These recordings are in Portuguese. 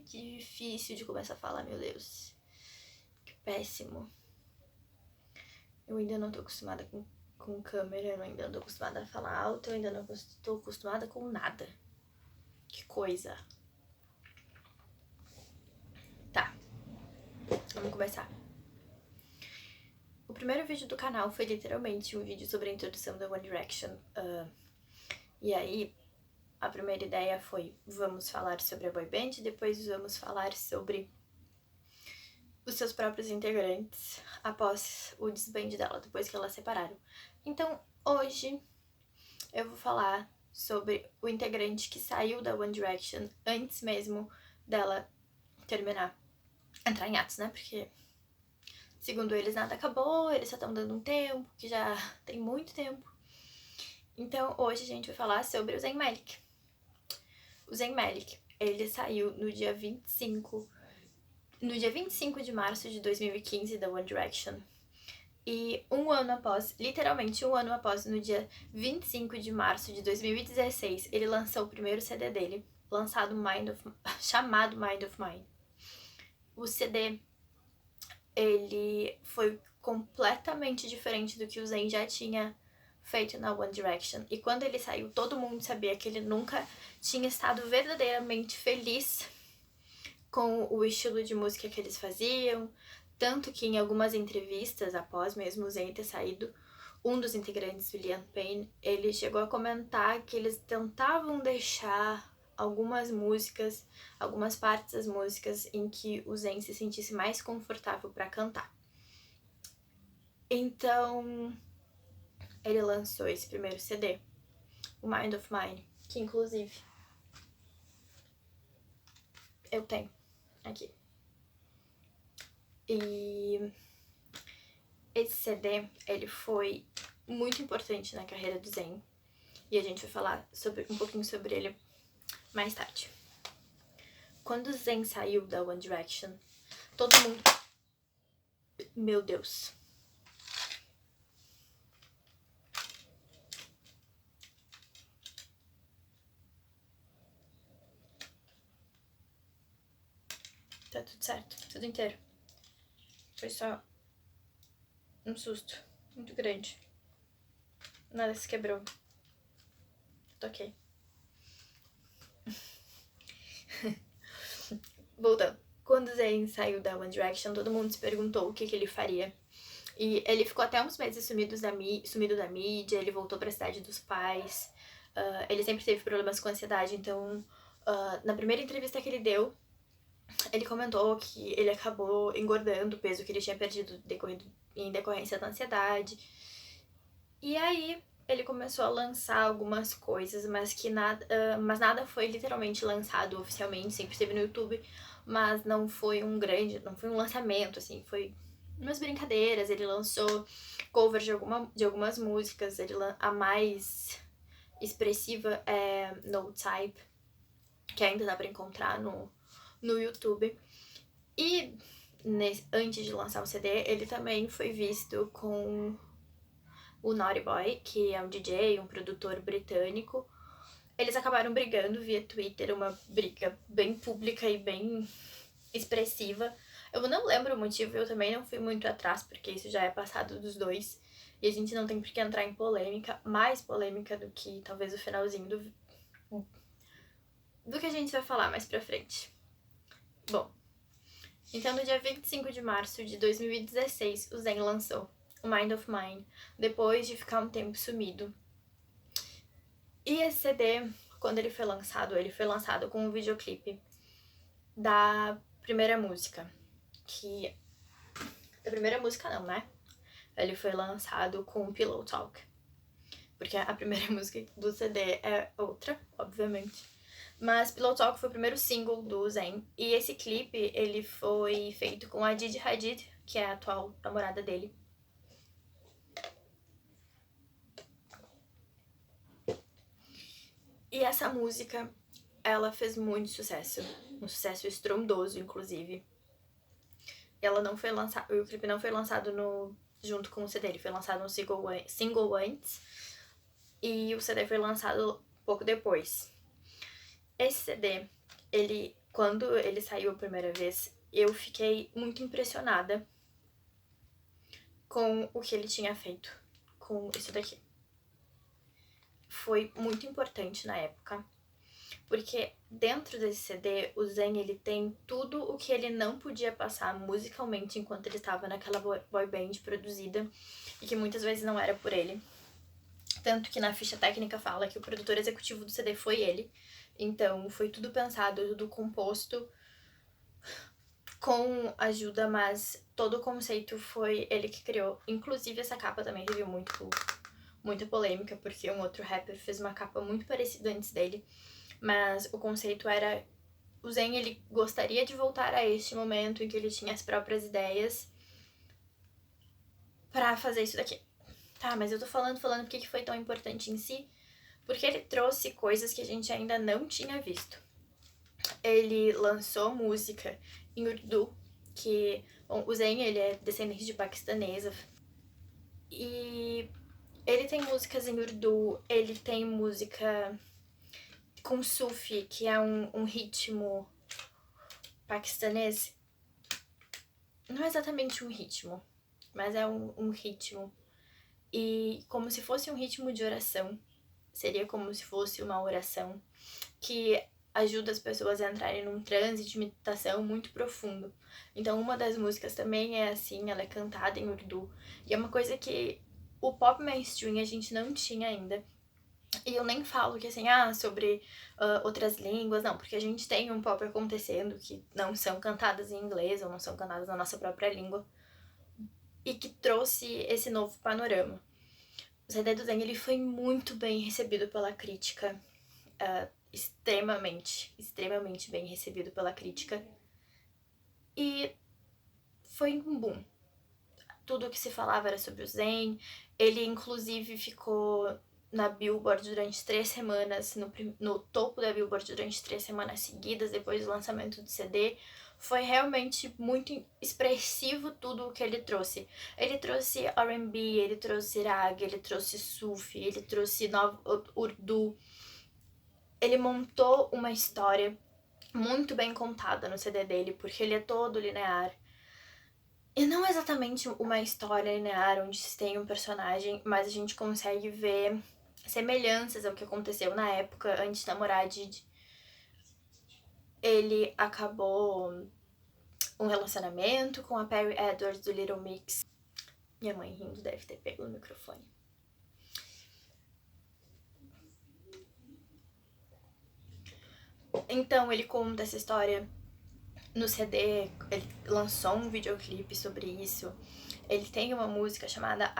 que difícil de começar a falar, meu Deus. Que péssimo. Eu ainda não tô acostumada com câmera, eu ainda não tô acostumada a falar alto, eu ainda não tô acostumada com nada. Que coisa. Tá, vamos começar. O primeiro vídeo do canal foi literalmente um vídeo sobre a introdução da One Direction. E aí, a primeira ideia foi, vamos falar sobre a boy band, depois vamos falar sobre os seus próprios integrantes após o desband dela, depois que elas separaram. Então, hoje, eu vou falar sobre o integrante que saiu da One Direction antes mesmo dela terminar, entrar em atos, né? Porque, segundo eles, nada acabou, eles só estão dando um tempo, que já tem muito tempo. Então, hoje a gente vai falar sobre o Zayn Malik. O Zayn Malik, ele saiu no dia 25 de março de 2015 da One Direction. E um ano após, literalmente um ano após, no dia 25 de março de 2016, ele lançou o primeiro CD dele, chamado Mind of Mine. O CD, ele foi completamente diferente do que o Zayn já tinha feito na One Direction. E quando ele saiu, todo mundo sabia que ele nunca tinha estado verdadeiramente feliz com o estilo de música que eles faziam. Tanto que em algumas entrevistas, após mesmo o Zayn ter saído, um dos integrantes, o Liam Payne, ele chegou a comentar que eles tentavam deixar algumas partes das músicas em que o Zayn se sentisse mais confortável para cantar. Então, ele lançou esse primeiro CD, o Mind of Mine, que inclusive eu tenho aqui. E esse CD, ele foi muito importante na carreira do Zayn. E a gente vai falar um pouquinho sobre ele mais tarde. Quando o Zayn saiu da One Direction, todo mundo... Meu Deus. Tá tudo certo, tudo inteiro. Foi só um susto muito grande. Nada se quebrou. Tô ok. Voltando. Quando o Zayn saiu da One Direction, todo mundo se perguntou o que ele faria. E ele ficou até uns meses sumido da mídia, ele voltou pra cidade dos pais. Ele sempre teve problemas com ansiedade, então na primeira entrevista que ele deu, ele comentou que ele acabou engordando o peso que ele tinha perdido em decorrência da ansiedade. E aí ele começou a lançar algumas coisas, mas nada foi literalmente lançado oficialmente, sempre esteve no YouTube, mas não foi um lançamento, assim, foi umas brincadeiras. Ele lançou covers de algumas músicas, a mais expressiva é No Type, que ainda dá pra encontrar no YouTube. E antes de lançar o CD, ele também foi visto com o Naughty Boy, que é um DJ, um produtor britânico. Eles acabaram brigando via Twitter, uma briga bem pública e bem expressiva. Eu não lembro o motivo, eu também não fui muito atrás, porque isso já é passado dos dois. E a gente não tem por que entrar em polêmica, mais polêmica do que talvez o finalzinho do que a gente vai falar mais pra frente. Bom, então no dia 25 de março de 2016, o Zayn lançou o Mind of Mine, depois de ficar um tempo sumido. E esse CD, quando ele foi lançado com um videoclipe da primeira música, que... A primeira música não, né? Ele foi lançado com Pillow Talk, porque a primeira música do CD é outra, obviamente. Mas Pillow Talk foi o primeiro single do Zayn. E esse clipe, ele foi feito com a Gigi Hadid, que é a atual namorada dele. E essa música, ela fez muito sucesso. Um sucesso estrondoso, inclusive. Ela não foi lançada... O clipe não foi lançado junto com o CD. Ele foi lançado no single antes. E o CD foi lançado pouco depois. Esse CD, ele quando ele saiu a primeira vez, eu fiquei muito impressionada com o que ele tinha feito com isso daqui. Foi muito importante na época, porque dentro desse CD, o Zayn, ele tem tudo o que ele não podia passar musicalmente enquanto ele estava naquela boy band produzida, e que muitas vezes não era por ele. Tanto que na ficha técnica fala que o produtor executivo do CD foi ele. Então foi tudo pensado, tudo composto com ajuda, mas todo o conceito foi ele que criou. Inclusive essa capa também teve muita polêmica, porque um outro rapper fez uma capa muito parecida antes dele. Mas o conceito era... O Zayn, ele gostaria de voltar a este momento em que ele tinha as próprias ideias pra fazer isso daqui. Tá, mas eu tô falando porque que foi tão importante em si, porque ele trouxe coisas que a gente ainda não tinha visto. Ele lançou música em Urdu, que... Bom, o Zayn, ele é descendente de paquistanesa, e ele tem músicas em Urdu, ele tem música com Sufi, que é um ritmo paquistanês. Não é exatamente um ritmo, mas é um ritmo. E como se fosse um ritmo de oração. Seria como se fosse uma oração que ajuda as pessoas a entrarem num transe de meditação muito profundo. Então uma das músicas também é assim, ela é cantada em Urdu. E é uma coisa que o pop mainstream a gente não tinha ainda. E eu nem falo que assim, sobre outras línguas, não, porque a gente tem um pop acontecendo que não são cantadas em inglês ou não são cantadas na nossa própria língua, e que trouxe esse novo panorama. O CD do Zayn, ele foi muito bem recebido pela crítica, extremamente bem recebido pela crítica, e foi um boom. Tudo o que se falava era sobre o Zayn. Ele inclusive ficou na Billboard durante 3 semanas, no topo da Billboard durante 3 semanas seguidas depois do lançamento do CD. Foi realmente muito expressivo tudo o que ele trouxe. Ele trouxe R&B, ele trouxe rag, ele trouxe Sufi, ele trouxe Urdu. Ele montou uma história muito bem contada no CD dele, porque ele é todo linear. E não é exatamente uma história linear onde se tem um personagem, mas a gente consegue ver semelhanças ao que aconteceu na época antes de namorar Didi. Ele acabou um relacionamento com a Perry Edwards do Little Mix. Minha mãe rindo deve ter pego no microfone. Então ele conta essa história no CD, ele lançou um videoclipe sobre isso. Ele tem uma música chamada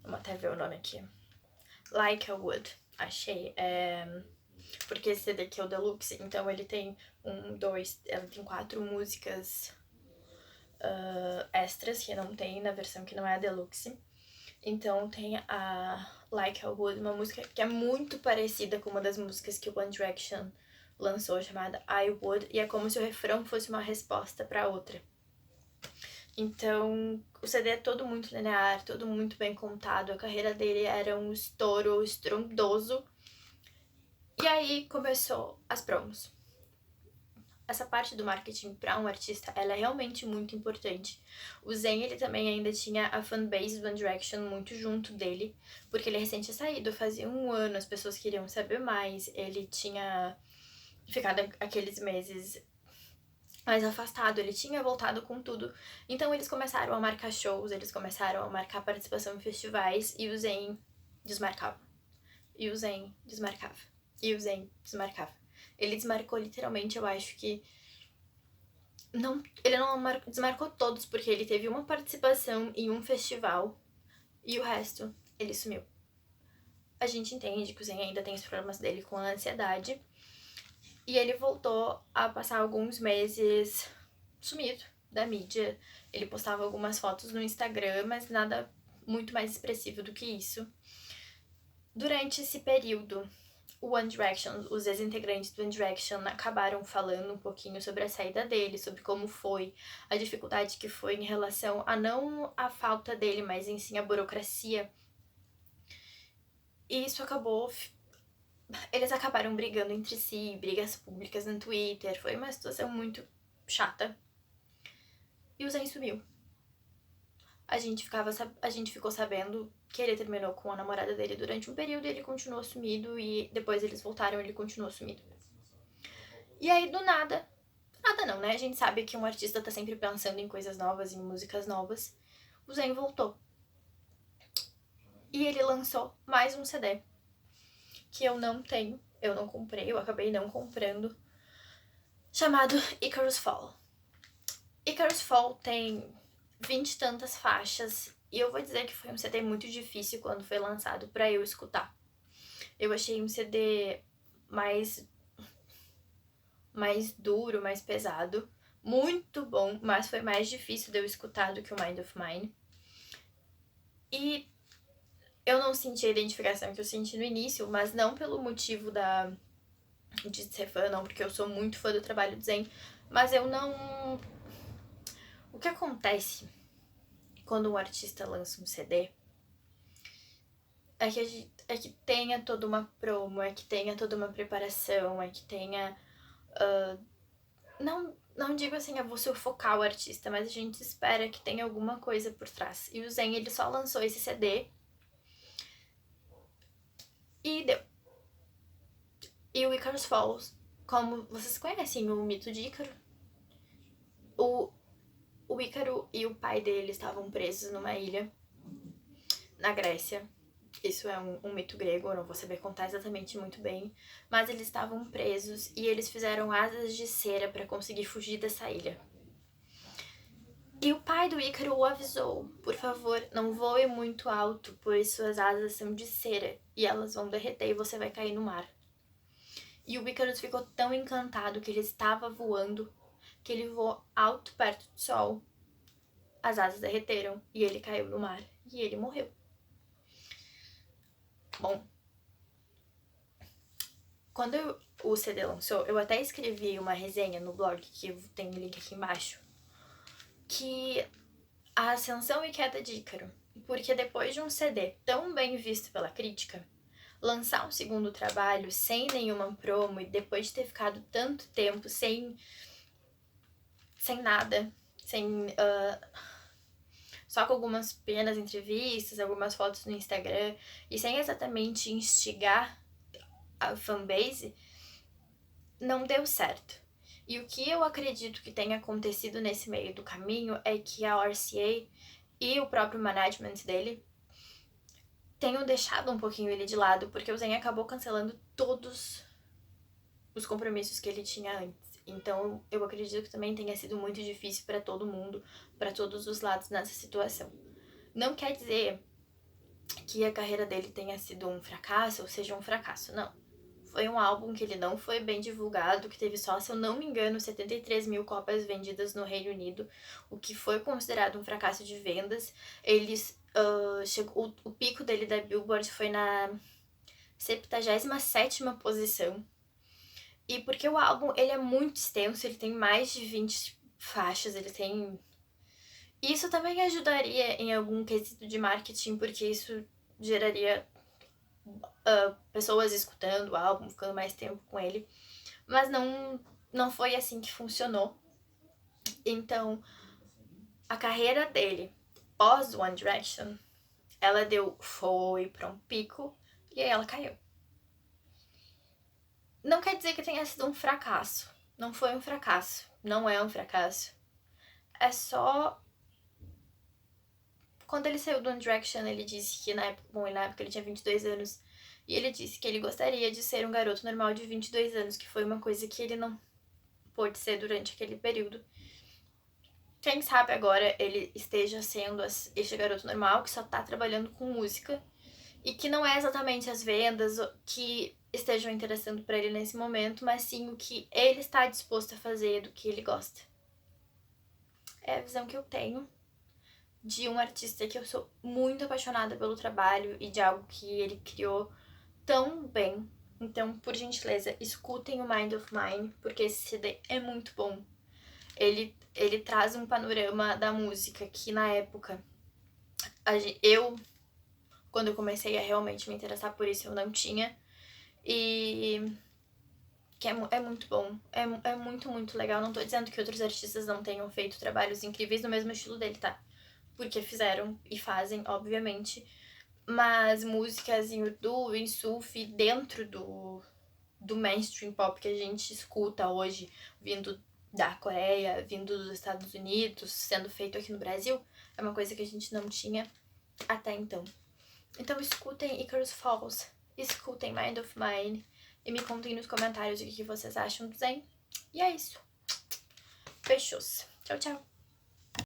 vamos até ver o nome aqui. Like I Would, achei. Porque esse CD aqui é o Deluxe, então ele tem ela tem 4 músicas extras que não tem na versão que não é a Deluxe. Então tem a Like I Would, uma música que é muito parecida com uma das músicas que o One Direction lançou, chamada I Would, e é como se o refrão fosse uma resposta pra outra. Então, o CD é todo muito linear, todo muito bem contado, a carreira dele era um estouro estrondoso. E aí começou as promos. Essa parte do marketing para um artista, ela é realmente muito importante. O Zayn, ele também ainda tinha a fanbase do One Direction muito junto dele, porque ele recente tinha saído, fazia 1 ano, as pessoas queriam saber mais, ele tinha ficado aqueles meses mais afastado, ele tinha voltado com tudo. Então eles começaram a marcar shows, eles começaram a marcar participação em festivais, e o Zayn desmarcava. E o Zayn desmarcava. E o Zayn desmarcava. Ele desmarcou literalmente, eu acho que... ele não desmarcou todos, porque ele teve uma participação em um festival e o resto ele sumiu. A gente entende que o Zayn ainda tem os problemas dele com a ansiedade, e ele voltou a passar alguns meses sumido da mídia. Ele postava algumas fotos no Instagram, mas nada muito mais expressivo do que isso. Durante esse período, o One Direction, os ex-integrantes do One Direction acabaram falando um pouquinho sobre a saída dele, sobre como foi, a dificuldade que foi em relação a não a falta dele, mas em sim a burocracia. E isso acabou eles acabaram brigando entre si, brigas públicas no Twitter, foi uma situação muito chata. E o Zayn sumiu. A gente ficou sabendo que ele terminou com a namorada dele durante um período e ele continuou sumido, e depois eles voltaram e ele continuou sumido. E aí, do nada não, né? A gente sabe que um artista tá sempre pensando em coisas novas, em músicas novas. O Zayn voltou. E ele lançou mais um CD que eu não tenho, eu não comprei, eu acabei não comprando, chamado Icarus Fall. Icarus Fall tem 20 e tantas faixas e eu vou dizer que foi um CD muito difícil quando foi lançado pra eu escutar. Eu achei um CD mais duro, mais pesado, muito bom, mas foi mais difícil de eu escutar do que o Mind of Mine. E eu não senti a identificação que eu senti no início, mas não pelo motivo de ser fã, não, porque eu sou muito fã do trabalho do Zayn, mas eu não... O que acontece quando um artista lança um CD é que tenha toda uma promo, é que tenha toda uma preparação, é que tenha... Não digo assim, eu vou sufocar o artista, mas a gente espera que tenha alguma coisa por trás. E o Zayn, ele só lançou esse CD e deu. E o Icarus Falls, como vocês conhecem o mito de Ícaro, o Ícaro e o pai dele estavam presos numa ilha na Grécia. Isso é um mito grego, eu não vou saber contar exatamente muito bem, mas eles estavam presos e eles fizeram asas de cera para conseguir fugir dessa ilha. E o pai do Ícaro o avisou: por favor, não voe muito alto, pois suas asas são de cera e elas vão derreter e você vai cair no mar. E o Ícaro ficou tão encantado que ele estava voando, que ele voou alto perto do sol. As asas derreteram e ele caiu no mar e ele morreu. Bom, quando o CD lançou, eu até escrevi uma resenha no blog, que tem o link aqui embaixo, que a ascensão e queda de Ícaro, porque depois de um CD tão bem visto pela crítica, lançar um segundo trabalho sem nenhuma promo e depois de ter ficado tanto tempo sem nada, só com algumas pequenas entrevistas, algumas fotos no Instagram e sem exatamente instigar a fanbase, não deu certo. E o que eu acredito que tenha acontecido nesse meio do caminho é que a RCA e o próprio management dele tenham deixado um pouquinho ele de lado, porque o Zayn acabou cancelando todos os compromissos que ele tinha antes. Então, eu acredito que também tenha sido muito difícil para todo mundo, para todos os lados nessa situação. Não quer dizer que a carreira dele tenha sido um fracasso ou seja um fracasso, não. Foi um álbum que ele não foi bem divulgado, que teve só, se eu não me engano, 73 mil cópias vendidas no Reino Unido, o que foi considerado um fracasso de vendas. Eles o pico dele da Billboard foi na 77ª posição. E porque o álbum, ele é muito extenso, ele tem mais de 20 faixas, ele tem... Isso também ajudaria em algum quesito de marketing, porque isso geraria pessoas escutando o álbum, ficando mais tempo com ele. Mas não foi assim que funcionou. Então, a carreira dele, pós One Direction, ela foi pra um pico e aí ela caiu. Não quer dizer que tenha sido um fracasso. Não foi um fracasso. Não é um fracasso. É só... Quando ele saiu do One Direction, ele disse que na época ele tinha 22 anos. E ele disse que ele gostaria de ser um garoto normal de 22 anos, que foi uma coisa que ele não pôde ser durante aquele período. Quem sabe agora ele esteja sendo este garoto normal, que só tá trabalhando com música. E que não é exatamente as vendas que estejam interessando pra ele nesse momento, mas sim o que ele está disposto a fazer, do que ele gosta. É a visão que eu tenho de um artista que eu sou muito apaixonada pelo trabalho e de algo que ele criou tão bem. Então, por gentileza, escutem o Mind of Mine, porque esse CD é muito bom. Ele traz um panorama da música que na época quando eu comecei a realmente me interessar por isso, eu não tinha. E que é muito bom. É muito, muito legal. Não tô dizendo que outros artistas não tenham feito trabalhos incríveis no mesmo estilo dele, tá? Porque fizeram e fazem, obviamente. Mas músicas em urdu, em sufi, dentro do mainstream pop que a gente escuta hoje, vindo da Coreia, vindo dos Estados Unidos, sendo feito aqui no Brasil, é uma coisa que a gente não tinha até então. Então escutem Icarus Falls, escutem Mind of Mine e me contem nos comentários o que vocês acham do Zen. E é isso. Fechou. Tchau, tchau.